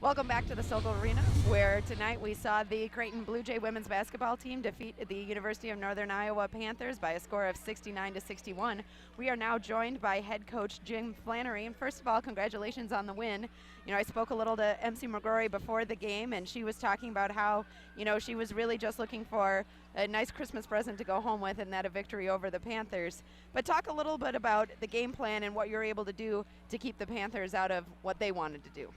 Welcome back to the Sokol Arena, where tonight we saw the Creighton Blue Jay women's basketball team defeat the University of Northern Iowa Panthers by a score of 69-61. We are now joined by head coach Jim Flannery. And first of all, congratulations on the win. You know, I spoke a little to MC McGrory before the game, and she was talking about how, she was really just looking for a nice Christmas present to go home with, and that a victory over the Panthers. But talk a little bit about the game plan and what you're able to do to keep the Panthers out of what they wanted to do.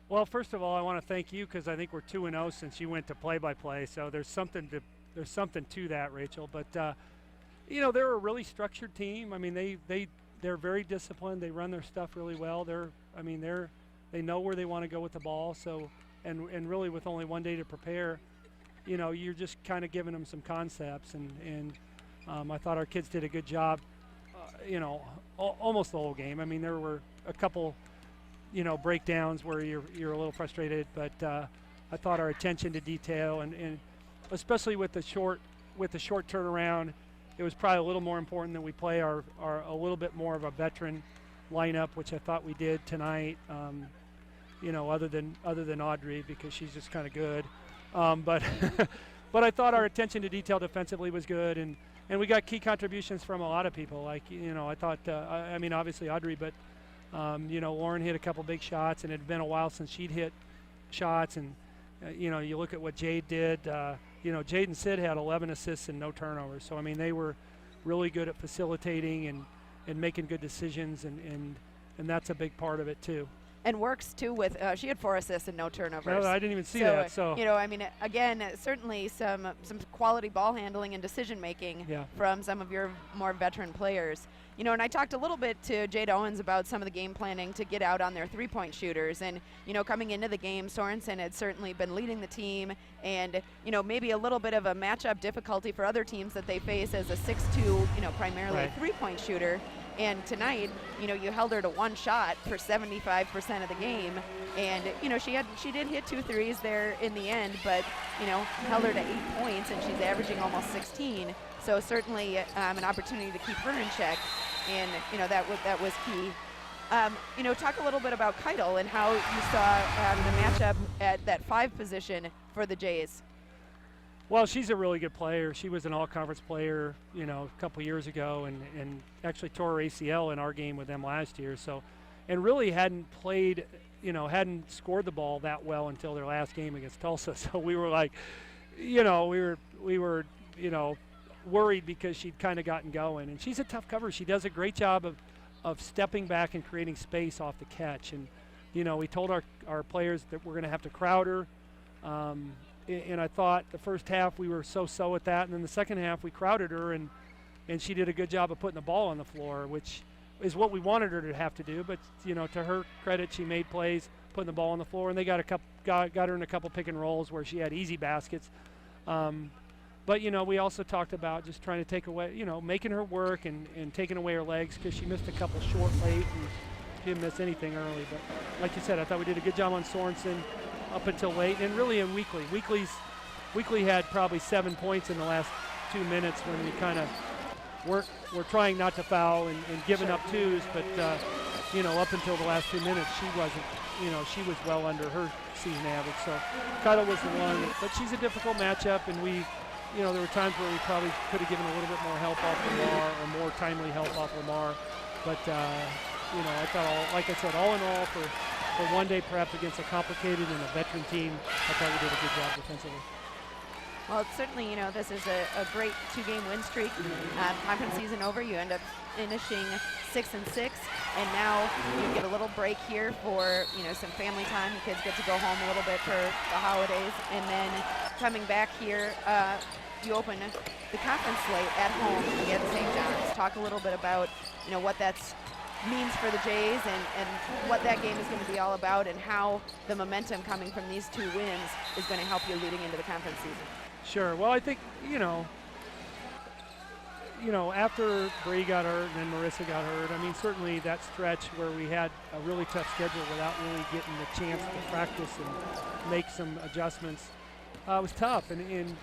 Well, first of all, I want to thank you because I think we're 2-0 since you went to play-by-play. So there's something to that, Rachel. But they're a really structured team. I mean, they're very disciplined. They run their stuff really well. They know where they want to go with the ball. So and really with only one day to prepare, you're just kind of giving them some concepts. And I thought our kids did a good job. Almost the whole game. I mean, there were a couple breakdowns where you're a little frustrated, but I thought our attention to detail and especially with the short turnaround, it was probably a little more important that we play our a little bit more of a veteran lineup, which I thought we did tonight. Other than Audrey, because she's just kind of good, but but I thought our attention to detail defensively was good, and we got key contributions from a lot of people. Like I thought obviously Audrey, but Lauren hit a couple big shots, and it had been a while since she'd hit shots. And, you look at what Jade did. Jade and Sid had 11 assists and no turnovers. So, they were really good at facilitating and making good decisions, and that's a big part of it, too. And works, too, with she had 4 assists and no turnovers. No, I didn't even see that. So again, certainly some quality ball handling and decision-making from some of your more veteran players. And I talked a little bit to Jade Owens about some of the game planning to get out on their three-point shooters. And, coming into the game, Sorensen had certainly been leading the team, and, maybe a little bit of a matchup difficulty for other teams that they face as a 6'2", primarily three-point shooter. And tonight, you held her to one shot for 75% of the game. And, she did hit 2 threes there in the end, but, held her to 8 points, and she's averaging almost 16. So certainly an opportunity to keep her in check. And, that was key. Talk a little bit about Keitel and how you saw the matchup at that 5 position for the Jays. Well, she's a really good player. She was an all-conference player, a couple years ago, and actually tore her ACL in our game with them last year. So, and really hadn't played, hadn't scored the ball that well until their last game against Tulsa. So we were like, we were worried because she'd kind of gotten going. And she's a tough cover. She does a great job of stepping back and creating space off the catch. And, we told our players that we're going to have to crowd her. And I thought the first half we were so-so at that, and then the second half we crowded her, and she did a good job of putting the ball on the floor, which is what we wanted her to have to do. But to her credit, she made plays putting the ball on the floor, and they got her in a couple pick and rolls where she had easy baskets. But we also talked about just trying to take away, making her work and taking away her legs, because she missed a couple short late and she didn't miss anything early. But like you said, I thought we did a good job on Sorensen up until late, and really in Weekly. Weekly had probably 7 points in the last 2 minutes when we kind of we're trying not to foul and giving up twos, but up until the last 2 minutes she wasn't, she was well under her season average. So Keitel was the one, but she's a difficult matchup, and there were times where we probably could have given a little bit more help off Lamar, or more timely help off Lamar. But I thought, like I said, all in all, for one-day prep against a complicated and a veteran team, I thought we did a good job defensively. Well, certainly, this is a great 2-game win streak. Conference season over, you end up finishing 6-6, and now you get a little break here for some family time. The kids get to go home a little bit for the holidays, and then coming back here, you open the conference slate at home against St. John's. Talk a little bit about what that's means for the Jays and what that game is going to be all about, and how the momentum coming from these 2 wins is going to help you leading into the conference season. Sure. Well, I think, after Bree got hurt and then Marissa got hurt, certainly that stretch where we had a really tough schedule without really getting the chance to practice and make some adjustments was tough. And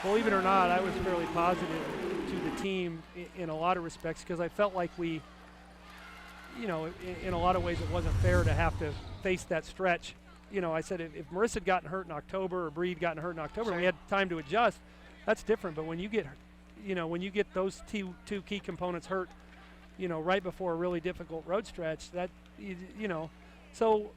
believe it or not, I was fairly positive to the team in a lot of respects, because I felt like we in a lot of ways it wasn't fair to have to face that stretch. I said if Marissa had gotten hurt in October or Bree had gotten hurt in October, and we had time to adjust, that's different. But when you get those two key components hurt, right before a really difficult road stretch, so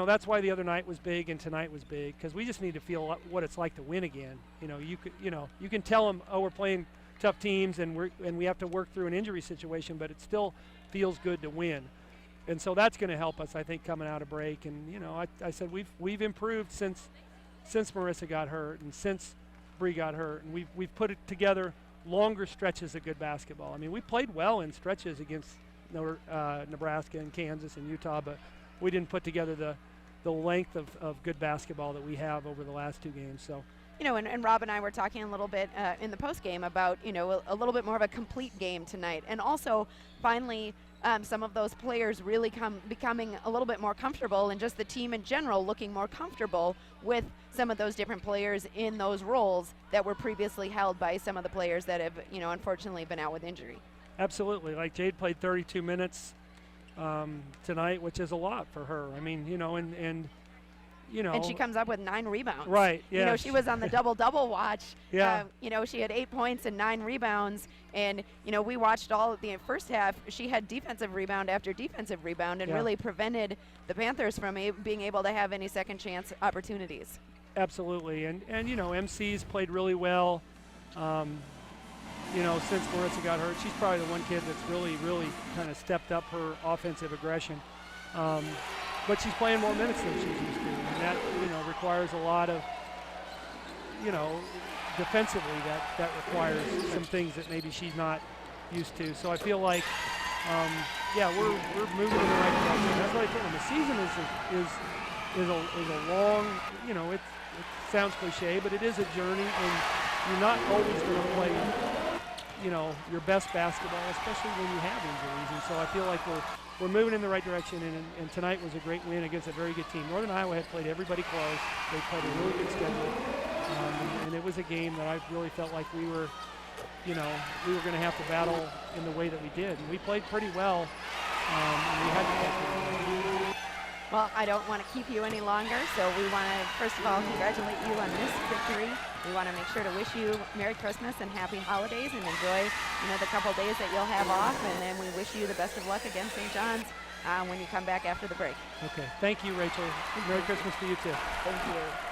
that's why the other night was big and tonight was big, because we just need to feel what it's like to win again. You can tell them, oh, we're playing tough teams and we have to work through an injury situation, but it still feels good to win. And so that's going to help us, I think, coming out of break. And I said we've improved since Marissa got hurt and since Bree got hurt, and we've put it together longer stretches of good basketball. I mean, we played well in stretches against Nebraska and Kansas and Utah, but we didn't put together the length of good basketball that we have over the last two games. So. And Rob and I were talking a little bit in the post game about, a little bit more of a complete game tonight. And also, finally, some of those players really becoming a little bit more comfortable, and just the team in general looking more comfortable with some of those different players in those roles that were previously held by some of the players that have, unfortunately been out with injury. Absolutely. Like Jade played 32 minutes tonight, which is a lot for her. I mean, and she comes up with 9 rebounds. Right, yeah. She was on the double-double watch. Yeah. She had 8 points and 9 rebounds. And, we watched all of the first half. She had defensive rebound after defensive rebound and really prevented the Panthers from being able to have any second chance opportunities. Absolutely. And MC's played really well. Since Marissa got hurt, she's probably the one kid that's really, really kind of stepped up her offensive aggression. But she's playing more minutes than she's used to, and that requires a lot of defensively that requires some things that maybe she's not used to. So I feel like we're moving in the right direction. That's what I told them. The season is a long, it sounds cliche, but it is a journey, and you're not always going to play your best basketball, especially when you have injuries. And so I feel like we're moving in the right direction, and tonight was a great win against a very good team. Northern Iowa had played everybody close. They played a really good schedule, and it was a game that I really felt like we were going to have to battle in the way that we did. And we played pretty well, and we had to play pretty well. Well, I don't want to keep you any longer, so we want to, first of all, congratulate you on this victory. We want to make sure to wish you Merry Christmas and Happy Holidays, and enjoy, the couple days that you'll have off, and then we wish you the best of luck against St. John's when you come back after the break. Okay. Thank you, Rachel. Merry Christmas to you, too. Thank you.